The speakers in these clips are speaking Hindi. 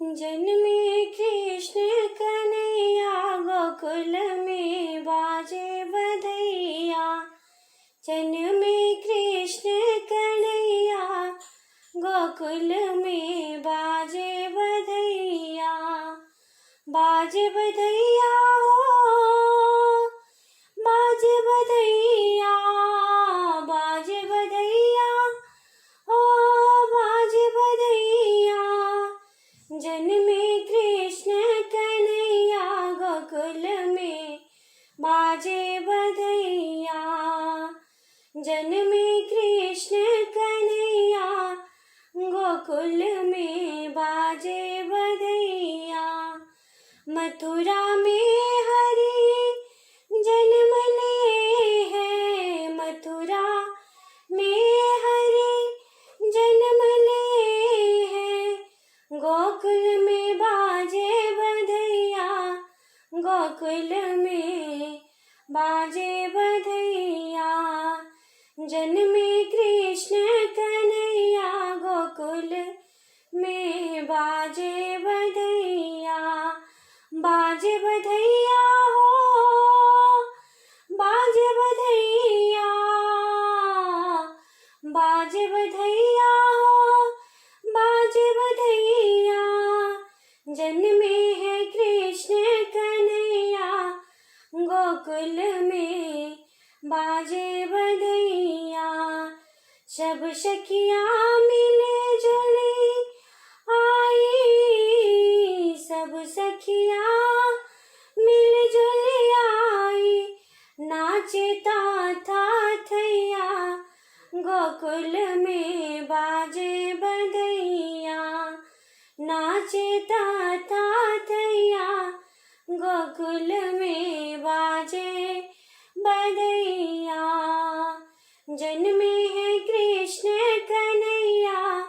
जन्मे कृष्ण कन्हैया गोकुल में बाजे बधैया। जन्मे कृष्ण कन्हैया गोकुल में बाजे बधैया। बाजे बधैया हो बाजे बधैया, बाजे बधैया हो बाजे बधैया। जन्मे कृष्ण कन्हैया गोकुल में बाजे बधैया। जन्मे कृष्ण कन्हैया गोकुल में बाजे बधैया। मथुरा में हरि जन्म लिए हैं, मथुरा में हरि जन्म लिए हैं। गोकुल में बाजे बधैया, गोकुल में बाजे बधैया। जन्मे कृष्ण कन्हैया गोकुल में बाजे बधैया। बाजे बधैया हो बाजे बधैया, बाजे बधैया हो बाजे बधैया। जन्मे है कृष्ण कन्हैया गोकुल में बाजे बधैया। सब सखियाँ मिले जुले आई, सब सखियाँ मिल जुल आई। नाचे था थैया गोकुल में बाजे बधैया। नाचे था थैया गोकुल में बाजे बधैया। जन्मे है कृष्ण कन्हैया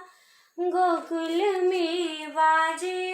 गोकुल में बाजे